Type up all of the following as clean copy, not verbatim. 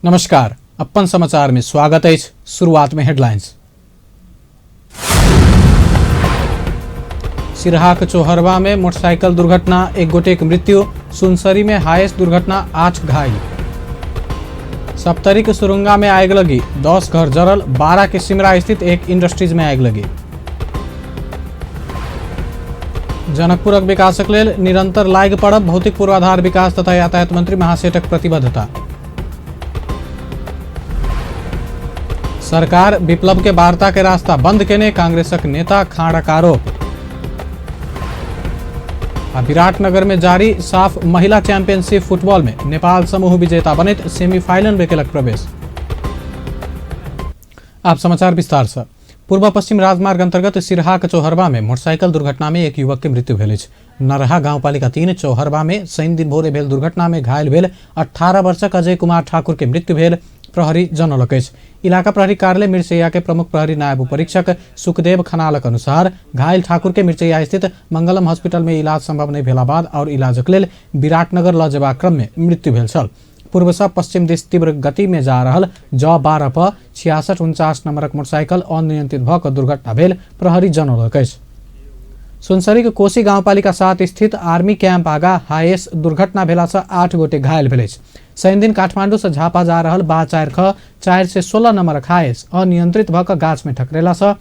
नमस्कार, अपन समाचार में स्वागत है। शुरुआत में हेडलाइंस। सिरहाक चोहरवा में मोटरसाइकिल दुर्घटना, एक गोटे की मृत्यु। सुनसरी में हाईएस्ट दुर्घटना, 8 घायल। सप्तरी के सुरुंगा में आग लगी, 10 घर जरल। 12 के सिमरा स्थित एक इंडस्ट्रीज में आग लगी। जनकपुरक विकासक लेल निरंतर लाग पड़ब, भौतिक पूर्वाधार विकास तथा यातायात मंत्री महासेठक प्रतिबद्धता। सरकार विप्लव के वार्ता के रास्ता बंद केने, कांग्रेसक नेता खाड़क आरोप। विराटनगर में जारी साफ महिला चैंपियनशिप फुटबॉल में नेपाल समूह विजेता बनित, सेमीफाइनल में केलक प्रवेश। आप समाचार विस्तार से। पूर्व पश्चिम राजमार्ग अंतर्गत सिरहाक चौहरवा में मोटरसाइकिल दुर्घटना में एक युवक के मृत्यु भेल। नरहा गाउँपालिका 3 चौहरवा में शनि दिन भोरे भेल दुर्घटना में घायल भेल 18 वर्षक अजय कुमार ठाकुर के मृत्यु भेल, प्रहरी जनौलक अछि। इलाका प्रहरी कार्यालय मिर्चैया के प्रमुख प्रहरी नायब उपरीक्षक सुखदेव खनालक अनुसार घायल ठाकुर के मिर्चैया स्थित मंगलम हॉस्पिटल में इलाज संभव नहीं भेला बाद और इलाजक लेल विराटनगर ल जेबाक क्रम में मृत्यु भेल छल। पूर्व से पश्चिम दिश तीव्र गति में जा रहल ज 12 प 6649 नंबरक मोटरसाइकिल अनियंत्रित भ क दुर्घटना भेल, प्रहरी जनौलक अछि। सुनसरी के कोशी गाउँपालिका 7 स्थित आर्मी कैंप आगा हाईएस दुर्घटना भेला से 8 गोटे घायल भेल। शनि दिन काठमांडू से झापा जा रहल बा 4 से 16 नंबरक हाईएस अनियंत्रित भ क गाछ में ठकरेला से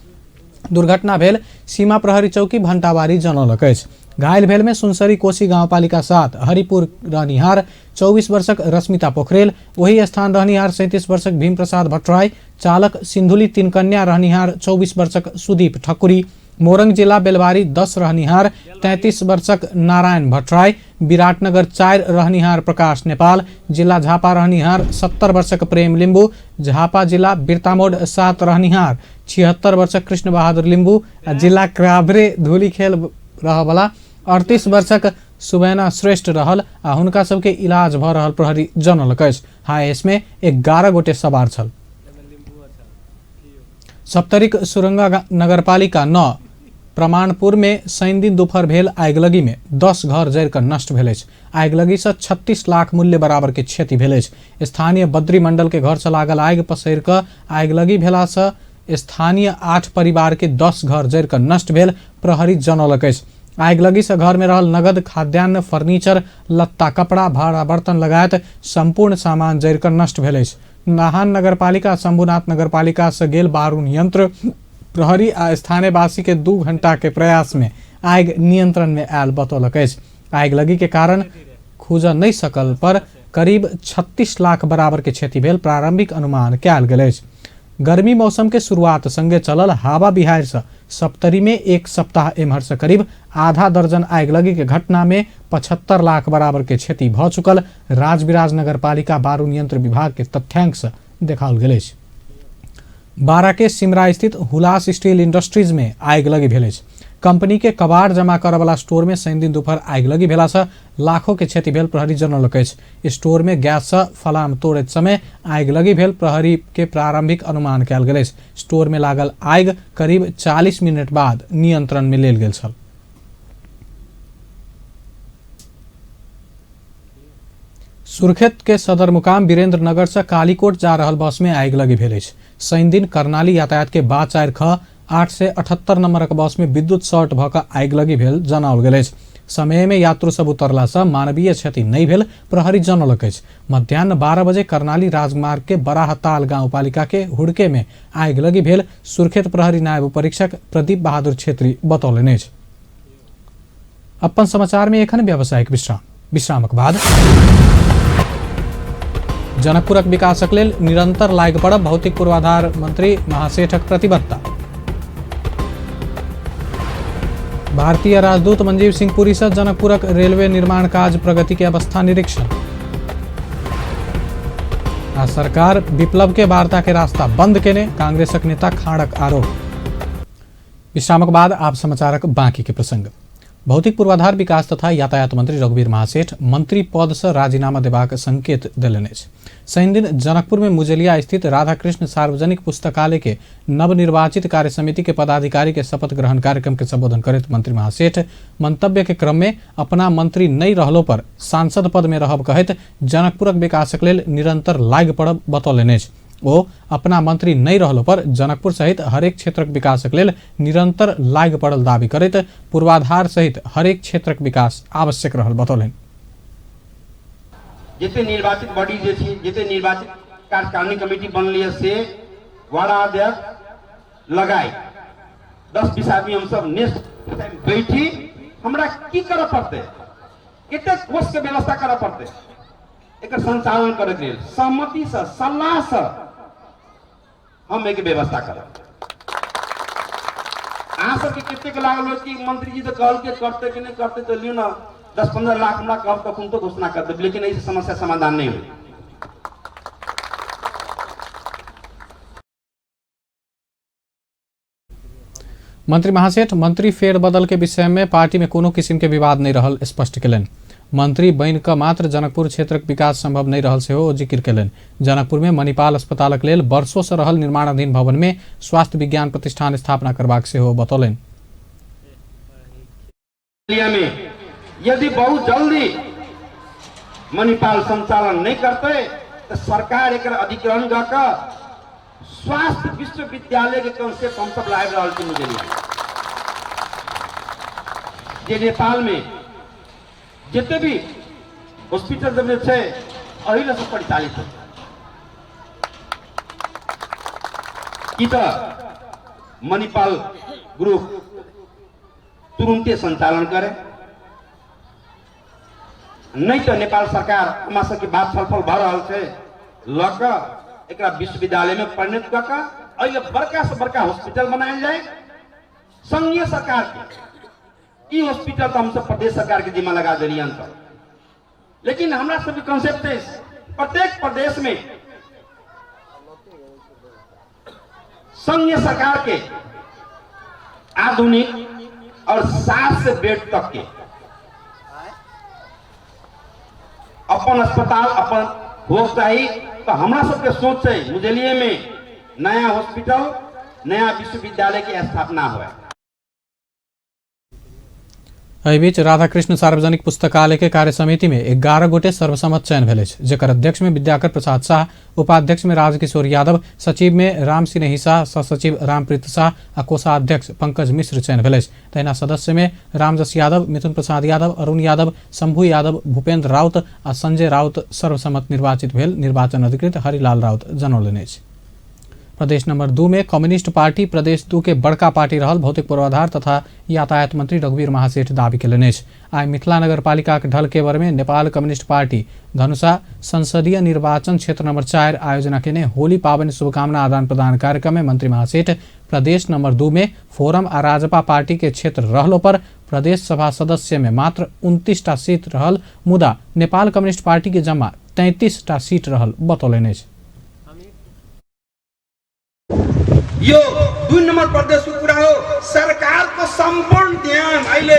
दुर्घटना भेल, सीमा प्रहरी चौकी भंटाबारी जनौलक अछि। घायल भेल में सुनसरी कोशी गाउँपालिका 7 हरिपुर रहनिहार 24 वर्षक रश्मिता पोखरेल, वही स्थान रहनिहार 37 वर्षक भीम प्रसाद भट्टराई, चालक सिंधुली 3 कन्या रहनिहार 24 वर्षक सुदीप ठकुरी, मोरंग जिला बेलबारी 10 रहनिहार 33 वर्षक नारायण भट्टराई, विराटनगर 4 रहनिहार प्रकाश नेपाल, जिला झापा रहनिहार 70 वर्षक प्रेम लिंबू, झापा जिला बिरतामोड 7 रहनिहार 76 वर्षक कृष्ण बहादुर लिंबू, जिला क्राभरे धूलीखेल रहवाला 38 वर्षक सुबैना श्रेष्ठ रहल आ हुनका सबके इलाज भ रहल, प्रहरी जनौलक अछि। हाईएस में 11 गोटे सवार छल। सप्तरीक सुरंगा नगरपालिका 9 प्रमाणपुर में शनि दिन दोपहर भेल आगिलगी में 10 घर जरि कऽ नष्ट भेल अछि। आगिलगी से 36 लाख मूल्य बराबर के क्षति भेल अछि। स्थानीय बद्री मंडल के घर से लागल आगि पसरि कऽ आगिलगी भेला से स्थानीय 8 परिवार के 10 घर जरि कऽ नष्ट भेल, प्रहरी जनौलक अछि। आगिलगी से घर में रहल नगद, खाद्यान्न, फर्नीचर, लत्ता, कपड़ा, भाड़ा बर्तन लगायत संपूर्ण सामान जरि कऽ नष्ट भेल अछि। नाहन नगरपालिका, शंभुनाथ नगरपालिका से गेल बारूद यंत्र, प्रहरी आ स्थानीयवासी के 2 घंटा के प्रयास में आग नियंत्रण में आयल, बतौलक अछि। आगिलगी के कारण खुज नहीं सकल पर करीब 36 लाख बराबर के क्षति भेल, प्रारंभिक अनुमान कयल गेल अछि। गर्मी मौसम के शुरुआत संगे चलल हवा बिहार से सप्तरी में एक सप्ताह एम्हर से करीब आधा दर्जन आगिलगी के घटना में 75 लाख बराबर के क्षति भ चुकल राजविराज नगरपालिका बारूद यंत्र विभाग के तथ्यांक से देखाओल गेल अछि। 12 के सिमरा स्थित हुलास स्टील इंडस्ट्रीज में आगिलगी भेल अछि। कंपनी के कबाड़ जमा करे वाला स्टोर में शनि दिन दोपहर आगिलगी भेला से लाखों के क्षति भेल, प्रहरी जनौलक अछि। स्टोर में गैस से फलाम तोड़ैत समय आगिलगी भेल, प्रहरी के प्रारंभिक अनुमान कयल गेल अछि। स्टोर में लागल आगि करीब 40 मिनट बाद नियंत्रण में लेल गेल छल। सुर्खेत के सदर मुकाम वीरेंद्र नगर से कालीकोट जा रहल बस में आगिलगी भेल अछि। शनि दिन कर्णाली यातायात के बा 4 ख 8 से 78 नंबरक बस में विद्युत शॉर्ट भ कऽ आगिलगी भेल जनाओल गेल अछि। समय में यात्रु सब उतरला से मानवीय क्षति नहीं भेल, प्रहरी जनौलक अछि। मध्याह्न 12 बजे कर्णाली राजमार्ग के बड़ा हताल गाउँपालिका के हुड़के में आगिलगी भेल, सुर्खेत प्रहरी नायब उपरीक्षक प्रदीप बहादुर छेत्री बतौलनि अछि। अपन समाचार में एखन व्यावसायिक विश्रामक बाद जनकपुरक विकासक लेल निरंतर लाग पड़ब, भौतिक पूर्वाधार मंत्री महासेठक प्रतिबद्धता। भारतीय राजदूत मंजीव सिंह पुरी से जनकपुरक रेलवे निर्माण काज प्रगति के अवस्था निरीक्षण। आ सरकार विप्लव के वार्ता के रास्ता बंद केने, कांग्रेसक नेता खाड़क आरोप। विश्रामक बाद आप समाचारक बाकी के प्रसंग। भौतिक पूर्वाधार विकास तथा यातायात मंत्री रघुवीर महासेठ मंत्री पद से राजीनामा देबाक संकेत देलनि अछि। शनि दिन जनकपुर में मुजेलिया स्थित राधाकृष्ण सार्वजनिक पुस्तकालय के नवनिर्वाचित कार्य समिति के पदाधिकारी के शपथ ग्रहण कार्यक्रम के संबोधन करते मंत्री महासेठ मंतव्य के क्रम में अपना मंत्री नहीं रहलो पर सांसद पद में रहब कहत जनकपुरक विकासक लेल निरंतर लागि पड़ब बतौलनि अछि। ओ अपना मंत्री नहीं रहलो पर जनकपुर सहित हरेक क्षेत्रक विकासक लेल निरंतर लागि पड़ल दावी करैत पूर्वाधार सहित हरेक क्षेत्रक विकास आवश्यक रहल बतौलनि। जिते निर्वाचित बॉडी जिते निर्वाचित कार्यकारिणी कमेटी बनलिए से वार्ड अध्यक्ष लगाए 10-20 आदमी हम सब नेक्स्ट बैठी हमरा की करे पड़ते कते कोष के व्यवस्था करे पड़ते एक संचालन करे के सहमति से सलाह से हम एक व्यवस्था करब। अहाँ सबके कतेक लागल कि मंत्री जी तो कहल के करते कि नहीं करते तो लियो ना 10-15 लाख हमरा कहब तखन तो घोषणा कर देब, लेकिन ऐसे समस्या समाधान नहीं हुई। मंत्री महासेठ मंत्री फेरबदल के विषय में पार्टी में कोनो किस्म के विवाद नहीं रहल स्पष्ट केलनि। मंत्री बन क मात्र जनकपुर क्षेत्रक विकास संभव नहीं रहल सेहो जिक्र केलनि। जनकपुर में मणिपाल अस्पतालक लेल वर्षों से रहल निर्माणाधीन भवन में स्वास्थ्य विज्ञान प्रतिष्ठान स्थापना करबाक सेहो बतौलनि। यदि बहुत जल्दी मणिपाल संचालन नहीं करते तो सरकार एक अधिग्रहण कर स्वास्थ्य विश्वविद्यालय के कंसेप्ट हम सब लाइव रहा थी मुझे ये नेपाल में जितने भी हॉस्पिटल जब से अहिल से परिचालित हो कि तो मणिपाल ग्रुप तुरंते संचालन करे नहीं तो नेपाल सरकार हमारा सबके बात छलफल भ रहल छै लक एकरा विश्वविद्यालय में परिणत क के अहिले बड़का से बड़का हॉस्पिटल बनायल जाए। संघीय सरकार के ई हॉस्पिटल तो हम सब प्रदेश सरकार के जिम्मा लगा देलियन तो, लेकिन हमरा सब कंसेप्ट है प्रत्येक प्रदेश में संघीय सरकार के आधुनिक और 7 से बेड तक के अपन अस्पताल अपन हो चाहिए। तो हमारा सबके सोच है मुजेलिया में नया हॉस्पिटल नया विश्वविद्यालय की स्थापना हुआ। एहि बीच राधाकृष्ण सार्वजनिक पुस्तकालय के कार्य समिति में 11 गोटे सर्वसम्मत चयन भेल अछि, जेकर अध्यक्ष में विद्याकर प्रसाद शाह, उपाध्यक्ष में राजकिशोर यादव, सचिव में राम सिन्ही शाह, सहसचिव रामप्रीत शाह आ कोषाध्यक्ष पंकज मिश्र चयन भेल अछि। तहिना सदस्य में रामजस यादव, मिथुन प्रसाद यादव, अरुण यादव, शंभू यादव, भूपेन्द्र राउत आ संजय राउत सर्वसम्मत निर्वाचित भेल निर्वाचन अधिकृत हरिलाल राउत जनौलनि अछि। प्रदेश नंबर 2 में कम्युनिस्ट पार्टी प्रदेश 2 के बड़का पार्टी रहल भौतिक पूर्वाधार तथा यातायात मंत्री रघुवीर महासेठ दावी केलनि अछि। आइ मिथिला नगर पालिका के ढलकेवर में नेपाल कम्युनिस्ट पार्टी धनुषा संसदीय निर्वाचन क्षेत्र नंबर 4 आयोजना केने होली पावनि शुभकामना आदान प्रदान कार्यक्रम में मंत्री महासेठ प्रदेश नंबर 2 में फोरम आ राजपा पार्टी के क्षेत्र रहलो पर प्रदेश सभा सदस्य में मात्र 29टा सीट रहल, मुदा नेपाल कम्युनिस्ट पार्टी के जम्मा 33टा सीट रहल बतौलनि अछि। यो 2 नंबर प्रदेश को कुरा हो, सरकार को संपूर्ण ध्यान अहिले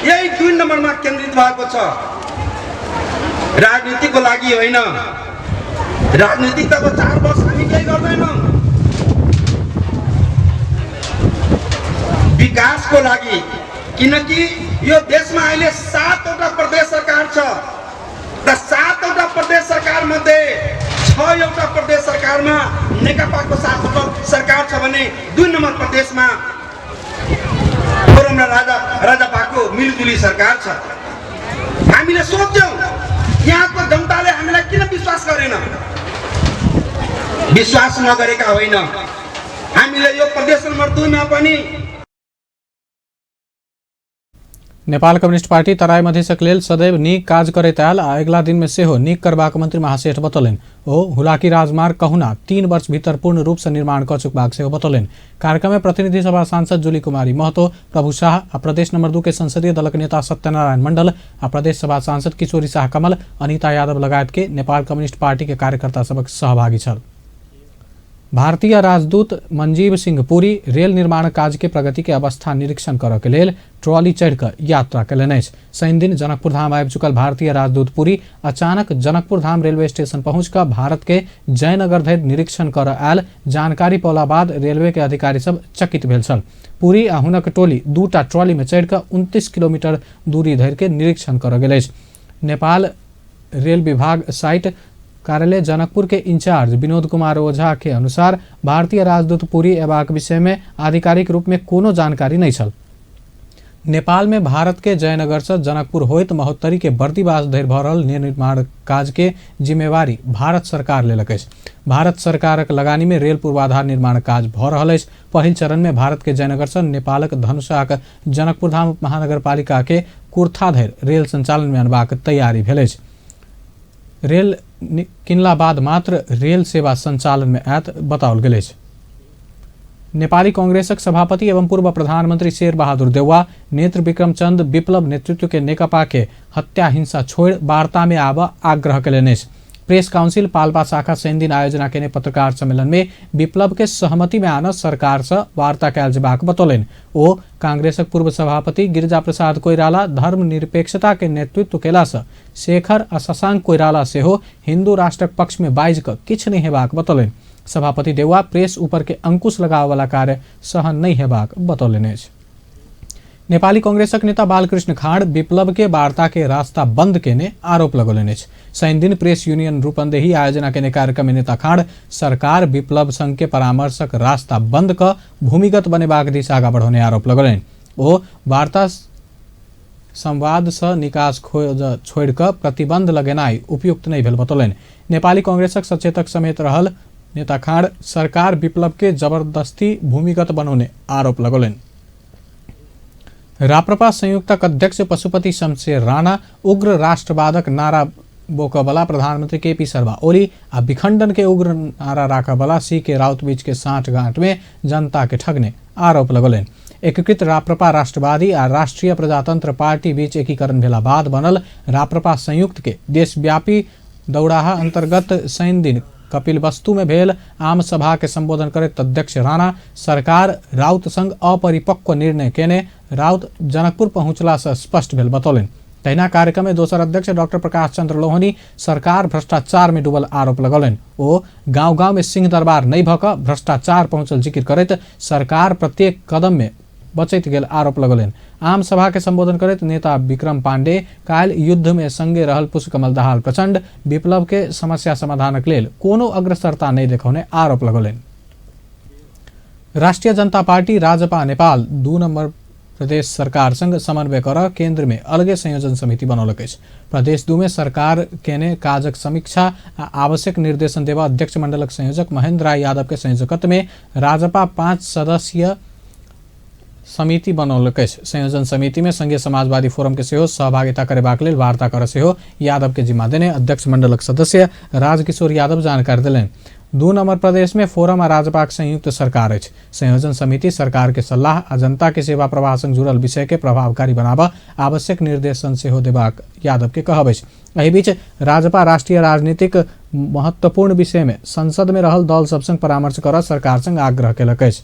यही 2 नंबर में केंद्रित भएको छ। राजनीति को लागि होइन, राजनीतिक त 4 वर्ष हामी केही गर्दैनौं, विकास को लागि। किनकि यो देशमा अहिले 7वटा प्रदेश सरकार छ र 7वटा प्रदेश सरकार मध्ये 6वटा प्रदेश सरकार में नेकपाको साथ सरकार छ भने 2 नंबर प्रदेश में फोरम राजापाको मिलिजुली सरकार छ। हामीले सोच्यौं यहाँको जनताले हामीलाई किन विश्वास गरेन, विश्वास नगरेका होइन। हामीले यो प्रदेश नंबर 2 में पनि नेपाल कम्युनिस्ट पार्टी तराई मधेशक लेल सदैव नीक काज करैत आयल आ अगिला दिन में सेहो नीक करबाक मंत्री महासेठ बतौलनि। ओ हुलाकी राजमार्ग कहुना 3 वर्ष भीतर पूर्ण रूप से निर्माण क चुकबाक सेहो बतौलनि। कार्यक्रम में प्रतिनिधि सभा सांसद जूली कुमारी महतो, प्रभु शाह आ प्रदेश नंबर 2 के संसदीय दलक नेता सत्यनारायण मंडल आ प्रदेश सभा सांसद किशोरी शाह कमल, अनिता यादव लगायत के नेपाल कम्युनिस्ट पार्टी के कार्यकर्ता सबक सहभागी छल। भारतीय राजदूत मंजीव सिंह पुरी रेल निर्माण काज के प्रगति के अवस्था निरीक्षण करऽ के लेल ट्रॉली चढ़ कऽ यात्रा कयलनि अछि। शनि दिन जनकपुर धाम आबि चुकल भारतीय राजदूत पुरी अचानक जनकपुर धाम रेलवे स्टेशन पहुंच कऽ भारत के जयनगर धरि निरीक्षण करऽ आयल जानकारी पौला बाद रेलवे के अधिकारी सब चकित भेल छल। पुरी आ हुनक टोली दूटा ट्रॉली में चढ़ कऽ 29 किलोमीटर दूरी धरि के निरीक्षण करऽ गेल अछि। नेपाल रेल विभाग साइट कार्यालय जनकपुर के इंचार्ज विनोद कुमार ओझा के अनुसार भारतीय राजदूत पुरी एबाक विषय में आधिकारिक रूप में कोनो जानकारी नहीं छल। नेपाल में भारत के जयनगर से जनकपुर होइत महोत्तरी के बर्दीवास धरि भऽ रहल निर्माण काज के जिम्मेवारी भारत सरकार लेलक अछि। भारत सरकारक लगानी में रेल पूर्वाधार निर्माण काज भऽ रहल अछि। पहिल चरण में भारत के जयनगर से नेपालक धनुषाक जनकपुर धाम महानगरपालिका के कुर्था धरि रेल संचालन में अनबाक तैयारी भेल अछि। रेल किनला बाद मात्र रेल सेवा संचालन में आयत बताओल गेल अछि। नेपाली कांग्रेसक सभापति एवं पूर्व प्रधानमंत्री शेर बहादुर देउवा नेत्र विक्रम चंद विप्लव नेतृत्व के नेकपा के हत्या हिंसा छोड़ वार्ता में आब आग्रह कयलनि अछि। प्रेस काउंसिल पाल्पा शाखा शनि दिन आयोजना केने पत्रकार सम्मेलन में विप्लव के सहमति में आन सरकार से वार्ता कयल जेबाक बतौलनि। ओ कांग्रेसक पूर्व सभापति गिरिजा प्रसाद कोइराला धर्मनिरपेक्षता के नेतृत्व केला से शेखर आ शशांक कोइराला सेहो हिंदू राष्ट्रक पक्ष में बाइज कऽ किछु नहि हेबाक बतौलनि। सभापति देउवा प्रेस ऊपर के अंकुश लगाव वाला कार्य सहन नहीं हेबाक बतौलनि अछि। नेपाली कांग्रेसक नेता बालकृष्ण खाँड विप्लव के वार्ता के रास्ता बंद केने आरोप लगौलनि अछि। शनि दिन प्रेस यूनियन रूपन्देही आयोजना केने कार्यक्रम में नेता खाँड सरकार विप्लव संघ के परामर्शक रास्ता बंद कऽ भूमिगत बनेबाक दिशा आगाँ बढ़ौने आरोप लगौलनि। ओ वार्ता संवाद से निकास खोज छोड़ि कऽ प्रतिबंध लगेनाइ उपयुक्त नहीं भेल बतौलनि। नेपाली कांग्रेसक सचेतक समेत रहल नेता खाँड सरकार विप्लव के जबरदस्ती भूमिगत बनौने आरोप लगौलनि। राप्रपा संयुक्तक अध्यक्ष पशुपति शमशेर राणा उग्र राष्ट्रवादक नारा बोकबला प्रधानमंत्री केपी शर्मा ओली आ विखंडन के उग्र नारा राखबला सीके राउत बीच के साँठगांठ में जनता के ठगने आरोप लगौलनि। एकीकृत राप्रपा राष्ट्रवादी आ राष्ट्रीय प्रजातंत्र पार्टी बीच एकीकरण भेला बाद बनल राप्रपा संयुक्त के देशव्यापी दौड़ाहा अंतर्गत शनि दिन कपिलवस्तु में भेल आम सभा के संबोधन करैत अध्यक्ष राणा सरकार राउत संग अपरिपक्व निर्णय केने राउत जनकपुर पहुंचला से स्पष्ट भेल बतौलनि। तहिना कार्यक्रम में दोसर अध्यक्ष डॉक्टर प्रकाश चंद्र लोहनी सरकार भ्रष्टाचार में डूबल आरोप लगौलनि। ओ गांव गांव में सिंह दरबार नहीं भऽ कऽ भ्रष्टाचार पहुंचल जिक्र करैत सरकार प्रत्येक कदम में बचैत गेल आरोप लगौलनि। आम सभा के संबोधन करैत नेता विक्रम पांडे काल्हि युद्ध में संगे रहल पुष्पकमल दाहाल प्रचंड विप्लव के समस्या समाधानक लेल कोनो अग्रसरता नहीं देखौने आरोप लगौलनि। राष्ट्रीय जनता पार्टी राजपा नेपाल 2 नंबर प्रदेश सरकार संग समन्वय कर केंद्र में अलगे संयोजन समिति बनौलक अछि। प्रदेश 2 में सरकार केने काजक समीक्षा आ आवश्यक निर्देशन देवा अध्यक्ष मंडलक संयोजक महेंद्र राय यादव के संयोजकत्व में राजपा 5 सदस्यीय समिति बनौलक अछि। संयोजन समिति में संघीय समाजवादी फोरम के सेहो सहभागिता करेबाक लेल वार्ता कर सेहो यादव के जिम्मा देने अध्यक्ष मंडलक सदस्य राजकिशोर यादव जानकारी देलनि। 2 नंबर प्रदेश में फोरम आ राजपाक संयुक्त सरकार अछि। संयोजन समिति सरकार के सलाह आ जनता के सेवा प्रवाह संग जुड़ल विषय के प्रभावकारी बनाबा आवश्यक निर्देशन सेहो देबाक यादव के कहब अछि। एहि बीच राजपा राष्ट्रीय राजनीतिक महत्वपूर्ण विषय में संसद में रहल दल सब संग परामर्श कर सरकार संग आग्रह केलक अछि।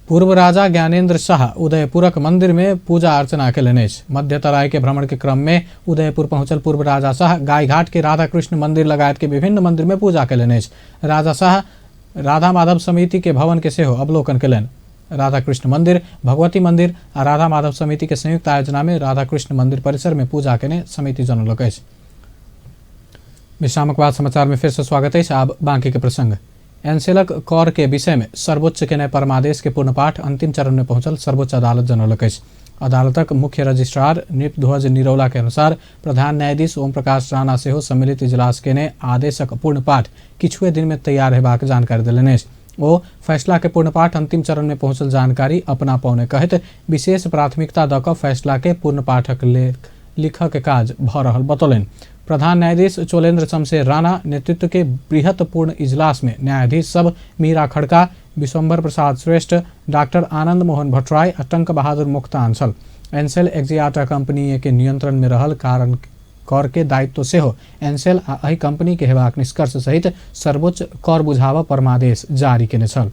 पूर्व राजा ज्ञानेन्द्र शाह उदयपुरक मंदिर में पूजा अर्चना केलनि अछि। मध्य तराई के भ्रमण के क्रम में उदयपुर पहुंचल पूर्व राजा शाह गायघाट के राधा कृष्ण मंदिर लगायत के विभिन्न मंदिर में पूजा केलनि अछि। राजा शाह राधा माधव समिति के भवन के सेहो अवलोकन केलनि। राधा कृष्ण मंदिर, भगवती मंदिर आ राधा माधव समिति के संयुक्त आयोजना में राधा कृष्ण मंदिर परिसर में पूजा केने समिति जनौलक अछि। विश्रामक बाद समाचार में फिर से स्वागत है। आब बाकी के प्रसंग। एनसेलक कर के विषय में सर्वोच्च के न्याय परमादेश के पूर्ण पाठ अंतिम चरण में पहुंचल सर्वोच्च अदालत जनौलक अछि। अदालतक मुख्य रजिस्ट्रार नृपध्वज निरौला के अनुसार प्रधान न्यायाधीश ओम प्रकाश राणा सेहो सम्मिलित इजलास केने आदेशक पूर्ण पाठ किछुए दिन में तैयार हेबाक जानकारी देलनि अछि। ओ फैसला के पूर्ण पाठ अंतिम चरण में पहुंचल जानकारी अपना पौने कहैत विशेष प्राथमिकता दऽ कऽ फैसला के पूर्ण पाठक लिखऽ के काज भऽ रहल बतौलनि। प्रधान न्यायाधीश चोलेन्द्र शमशेर राणा नेतृत्व के बृहत पूर्ण इजलास में न्यायाधीश सब मीरा खड़का, विश्वम्भर प्रसाद श्रेष्ठ, डॉक्टर आनंद मोहन भट्टराय, टंक बहादुर मुख्तान छल। एनसेल एक्जियाटा कंपनी के नियंत्रण में रहल कारण कर के दायित्व से हो एनसेल आ एही कंपनी के हेबाक निष्कर्ष सहित सर्वोच्च कर बुझावा परमादेश जारी केने छल।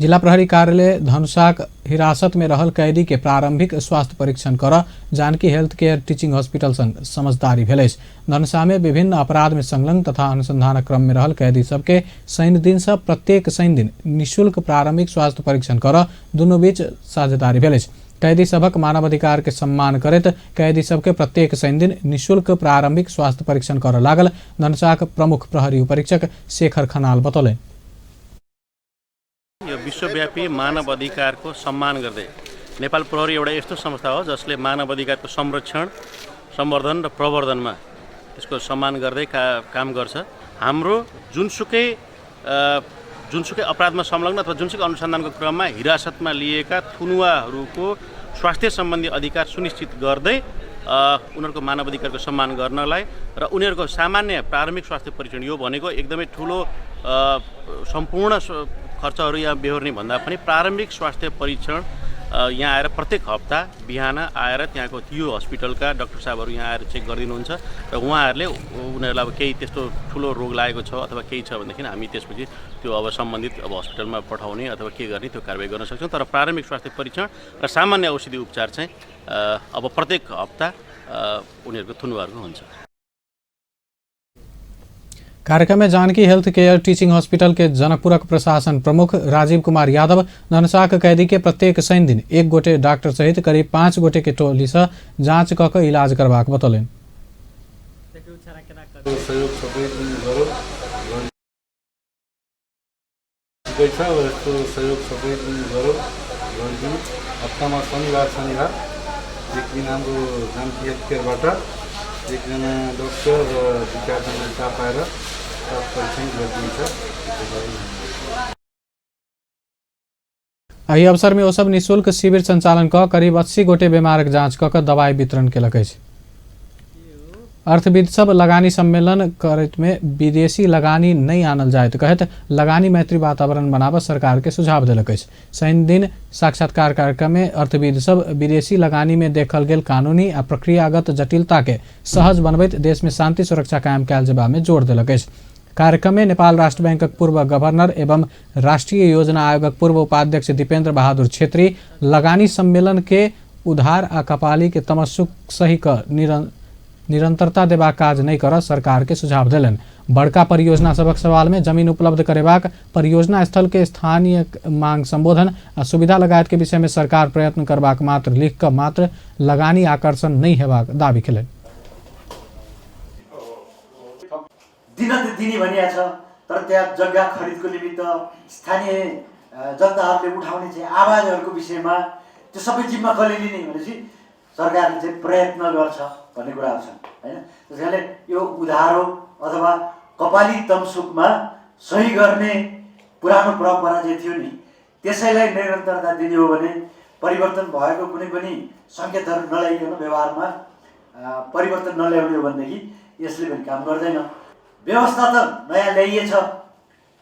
जिला प्रहरी कार्यालय धनुषाक हिरासत में रहल कैदी के प्रारंभिक स्वास्थ्य परीक्षण कर Janaki health care teaching hospital संग समझदारी भेल अछि। धनुषा में विभिन्न अपराध में संलग्न तथा अनुसंधान क्रम में रहल कैदी सबके शनि दिन से प्रत्येक शनि दिन निःशुल्क प्रारंभिक स्वास्थ्य परीक्षण कर दुनू बीच साझेदारी भेल अछि। कैदी सबक मानवाधिकार के सम्मान करैत कैदी सबके प्रत्येक शनि दिन निःशुल्क प्रारंभिक स्वास्थ्य परीक्षण कर लागल धनुषाक प्रमुख प्रहरी उपरीक्षक शेखर खनाल बतौले। यो विश्वव्यापी मानव अधिकारको सम्मान गर्दै नेपाल प्रहरी एउटा यस्तो संस्था हो जसले मानव अधिकारको संरक्षण, सम्वर्धन र प्रवर्धनमा यसको सम्मान गर्दै काम गर्छ। हाम्रो जुनसुकै अपराधमा संलग्न अथवा जुनसुकै अनुसन्धानको क्रममा हिरासतमा लिएका थुनुवाहरूको स्वास्थ्य सम्बन्धी अधिकार सुनिश्चित गर्दै उनीहरूको मानव अधिकारको सम्मान गर्नलाई र उनीहरूको सामान्य प्रारम्भिक स्वास्थ्य परीक्षण यो भनेको एकदमै ठुलो सम्पूर्ण खर्चहरू यहाँ बेहोर्ने भन्दा पनि प्रारम्भिक स्वास्थ्य परीक्षण यहाँ आएर प्रत्येक हप्ता बिहान आएर त्यहाँको यो हस्पिटलका डाक्टर साहबहरू यहाँ आएर चेक गरिदिनुहुन्छ र उहाँहरूले उनीहरूलाई अब केही त्यस्तो ठुलो रोग लागेको छ अथवा केही छ भनेदेखि हामी त्यसपछि त्यो अब सम्बन्धित अब हस्पिटलमा पठाउने अथवा के गर्ने त्यो कारबाही गर्न सक्छौँ। तर प्रारम्भिक स्वास्थ्य परीक्षण र सामान्य औषधि उपचार चाहिँ अब प्रत्येक हप्ता उनीहरूको थुनुवाहरूको हुन्छ। कार्यक्रम में Janaki health care teaching hospital के जनकपुरक प्रशासन प्रमुख राजीव कुमार यादव धनुषाक कैदी के प्रत्येक शनि दिन 1 गोटे डाक्टर सहित करीब 5 गोटे के टोली से जांच क के इलाज करबाक बतौलन। हप्तामा शनिबार एकदिन हाम्रो जानकी हेल्थ केयरबाट एकजना डाक्टर र दुईजना स्टाफ आएर परीक्षण गरिदिन्छ। एही अवसर में ओ सब निःशुल्क शिविर संचालन क करीब 80 गोटे बीमारक जांच क दवाई वितरण केलक अछि। अर्थविद सब लगानी सम्मेलन करत में विदेशी लगानी नहीं आनल जाए तो कहत लगानी मैत्री वातावरण बनाब सरकार के सुझाव दिलक अछि। शनि दिन साक्षात्कार कार्यक्रम में अर्थविद सब विदेशी लगानी में देखल गेल कानूनी आ प्रक्रियागत जटिलता के सहज बनबैत देश में शांति सुरक्षा कायम कयल जेबा में जोर दिलक अछि। कार्यक्रम में नेपाल राष्ट्र बैंकक पूर्व गवर्नर एवं राष्ट्रीय योजना आयोगक पूर्व उपाध्यक्ष दीपेन्द्र बहादुर छेत्री लगानी सम्मेलन के उधार आ कपाली के तमस्सुक सही क निरंतरता देबा काज नहीं कर सरकार के सुझाव दिलन। बड़का परियोजना सबक सवाल में जमीन उपलब्ध करेबाक, परियोजना स्थल के स्थानीय मांग संबोधन आ सुविधा लगायत के विषय में सरकार प्रयत्न करबाक मात्र लिख क मात्र लगानी आकर्षण नहीं हेबाक दावी केलन। दिने भनिया छ तर त्यहाँ जग्गा खरिदको निमित्त स्थानीय जनताहरूले उठाउने चाहिँ आवाजहरूको विषयमा त्यो सबै जिम्मा कसले लिने भनेपछि सरकारले चाहिँ प्रयत्न गर्छ भन्ने कुराहरू छन् हैन। त्यसैले यो उधारो अथवा कपाली तमसुकमा सही गर्ने पुरानो परम्परा जे थियो नि त्यसैलाई निरन्तरता दिने हो भने परिवर्तन भएको कुनै पनि संकेतहरू नल्याइकन व्यवहारमा परिवर्तन नल्याउने हो भनेदेखि यसले पनि काम गर्दैन। व्यवस्था त नयाँ ल्याइएछ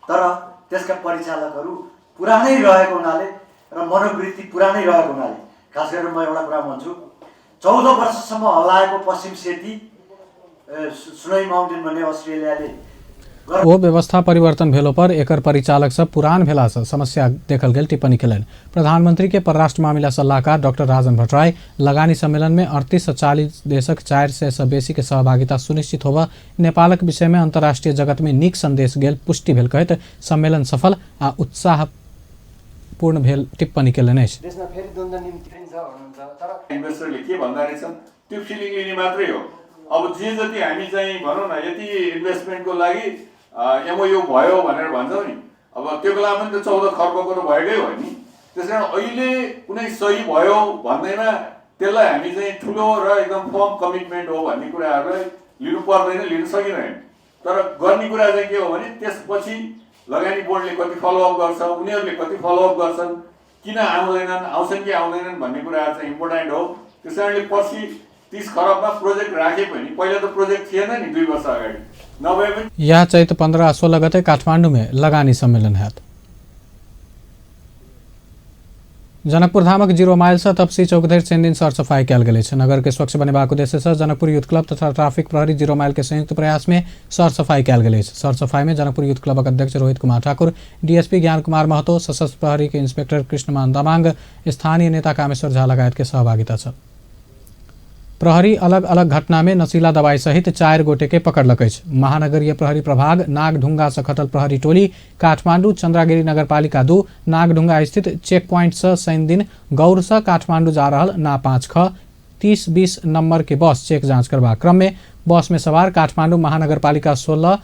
तर त्यसका परिचालकहरू पुरानै रहेको हुनाले र मनोवृत्ति पुरानै रहेको हुनाले खास गरेर म एउटा कुरा भन्छु 14 वर्षसम्म हल्लाएको पश्चिम सेती स्नोई माउन्टेन भन्ने अस्ट्रेलियाले ओ व्यवस्था परिवर्तन भेलो पर एकर परिचालक सब पुरान भेला से समस्या देखल गेल टिप्पणी केलन। प्रधानमंत्री के परराष्ट्र मामला सलाहकार डॉक्टर राजन भट्टराई लगानी सम्मेलन में 38 से 40 देशक 400 से बेसी के सहभागिता सुनिश्चित होबा नेपालक विषय में अंतर्राष्ट्रीय जगत में नीक संदेश गेल पुष्टि भेल कहत सम्मेलन सफल आ उत्साह पूर्ण भेल टिप्पणी केलन अछि। देशमा फेरि द्वन्द्व निम्ति भन्नुहुन्छ तर इन्भेस्टरले के भन्दा रहेछन् त्यो फिलिङ लिने मात्रै हो। अब जे जति हामी चाहिँ भनौँ न यति इन्भेस्टमेन्टको लागि एमओयू भयो भनेर भन्छौँ नि अब त्यो बेलामा पनि त 14 खर्बको त भएकै हो नि। त्यसकारण अहिले कुनै सही भयो भन्दैमा त्यसलाई हामी चाहिँ ठुलो र एकदम फर्म कमिटमेन्ट हो भन्ने कुराहरूलाई लिनु पर्दैन, लिन सकिँदैन। तर गर्ने कुरा चाहिँ के हो भने त्यसपछि लगानी बोर्डले कति फलोअप गर्छ, उनीहरूले कति फलोअप गर्छन्, किन आउँदैनन्, आउँछन् कि आउँदैनन् भन्ने कुराहरू चाहिँ इम्पोर्टेन्ट हो। त्यस कारणले पछि 30 खरबमा प्रोजेक्ट राखे पनि पहिला त प्रोजेक्ट थिएन नि 2 वर्ष अगाडि नभए पनि। यह चैत 15 16 गते काठमाडौँ में लगानी सम्मेलन है। जनकपुर धामक 0 माइल से तपसी चौक धरि 3 दिन सर सफाई कयल गेल अछि। नगर के स्वच्छ बनेबाक उद्देश्य से जनकपुर यूथ क्लब तथा ट्रैफिक प्रहरी 0 माइल के संयुक्त प्रयास में सर सफाई कयल गेल अछि। सर सफाई में जनकपुर यूथ क्लबक अध्यक्ष रोहित कुमार ठाकुर, डीएसपी ज्ञान कुमार महतो, सशस्त्र प्रहरी के इंस्पेक्टर कृष्णमान दामांग, स्थानीय नेता कामेश्वर झा लगायत के सहभागिता छल। प्रहरी अलग अलग घटना में नशीला दवाई सहित 4 गोटे के पकड़लक अछि। महानगरीय प्रहरी प्रभाग नागढुंगा से खटल प्रहरी टोली काठमांडू चंद्रागिरी नगरपालिका 2 नागढुंगा स्थित चेक पॉइंट से शनि दिन गौर से काठमांडू जा रहल ना 5 ख 3020 नंबर के बस चेक जांच करबा क्रम में बस में सवार काठमांडू महानगरपालिका 16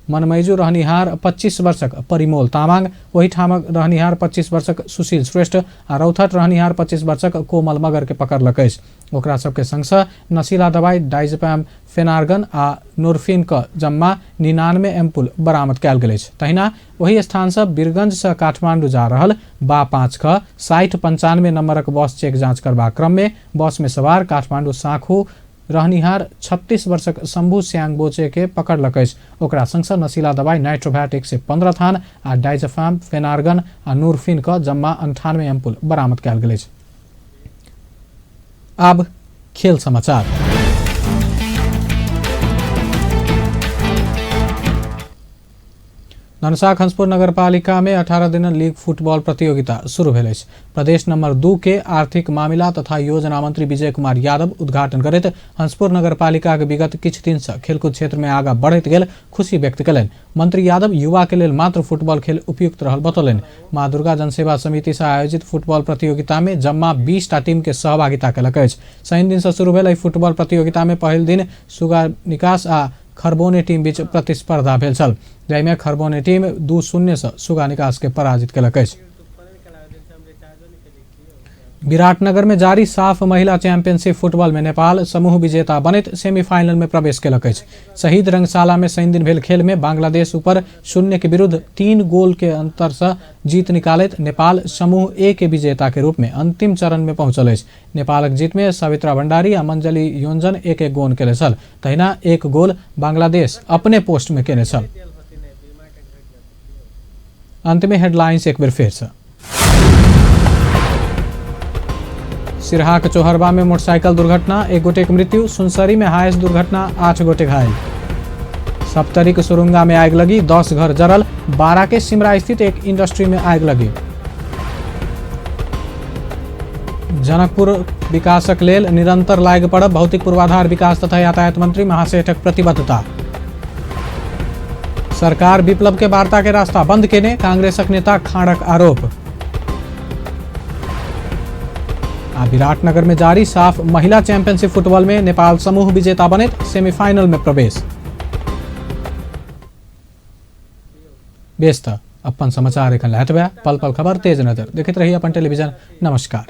मनमैजू रहनिहार 25 वर्षक परिमोल तामाङ, वही ठामक रहनिहार 25 वर्षक सुशील श्रेष्ठ आ रौथट रहनिहार 25 वर्षक कोमल मगर के पकड़लक अछि। ओकरा सबके संग नशीला दवाई डाइजेपैम फेनार्गन आ नोरफिन क जम्मा 99 एम्पुल बरामद कयल गेल अछि। तहिना वही स्थान से बीरगंज से काठमांडू जा रहल बा 5 ख 6095 नंबरक बस चेक जांच करबा क्रम में बस में सवार काठमांडू साँखू रहनिहार 36 वर्षक शंभू स्यांग बोचे के पकड़लक अछि। ओकरा संग नशीला दवाई नाइट्रोभैट 115 थान आ डाइजेफाम फेनार्गन आ नूरफिन क जम्मा 98 एम्पुल बरामद कयल गेल अछि। अब खेल समाचार। धनुषाक हंसपुर नगरपालिका में 18 दिन लीग फुटबॉल प्रतियोगिता शुरू भेल अछि। प्रदेश नंबर 2 के आर्थिक मामला तथा योजना मंत्री विजय कुमार यादव उद्घाटन करैत हंसपुर नगरपालिका के विगत किछु दिन से खेलकूद क्षेत्र में आगा बढ़ैत गेल खुशी व्यक्त कयलनि। मंत्री यादव युवा के लेल मात्र फुटबॉल खेल उपयुक्त रहल बतौलनि। माँ दुर्गा जनसेवा समिति से आयोजित फुटबॉल प्रतियोगिता में जम्मा 20 टा टीम के सहभागिता कयलक अछि। शनि दिन से शुरू भेल फुटबॉल प्रतियोगिता में पहिल दिन सुगा निकास आ खरबोने टीम बीच प्रतिस्पर्धा भेल छल, जाहिमे खरबोने टीम 2-0 से सुगा निकास के पराजित कयलक अछि। विराटनगर में जारी साफ महिला चैंपियनशिप फुटबॉल में नेपाल समूह विजेता बनैत सेमीफाइनल में प्रवेश कयलक अछि। शहीद रंगशाला में शनि दिन भेल खेल में बांग्लादेश ऊपर 0 के विरुद्ध 3 गोल के अंतर से जीत निकालैत नेपाल समूह ए के विजेता के रूप में अंतिम चरण में पहुंचल अछि। नेपालक जीत में सवित्रा भंडारी आ मंजली योंजन 1-1 गोल केले छल। तहिना 1 गोल बांग्लादेश अपने पोस्ट में केने छल। अंत में हेडलाइंस एक बेर फेर से। सिरहा के चौहरबा में मोटरसाइकिल दुर्घटना, 1 गोटे के मृत्यु। सुनसरी में हाईस दुर्घटना, 8 गोटे घायल। सप्तरी के सुरुंगा में आग लगी, 10 घर जरल। 12 के सिमरा स्थित एक इंडस्ट्री में आग लगी। जनकपुर विकासक लेल निरंतर लागि पड़ब, भौतिक पूर्वाधार विकास तथा यातायात मंत्री महासेठक प्रतिबद्धता। सरकार विप्लव के वार्ता के रास्ता बंद केने, कांग्रेसक नेता खाड़क आरोप। विराटनगर में जारी साफ महिला चैंपियनशिप फुटबॉल में नेपाल समूह विजेता बने, सेमीफाइनल में प्रवेश। बेस्त अपन समाचार एखन लहतबे, पल पल खबर तेज नजर देखते रहिए अपन टेलीविजन। नमस्कार।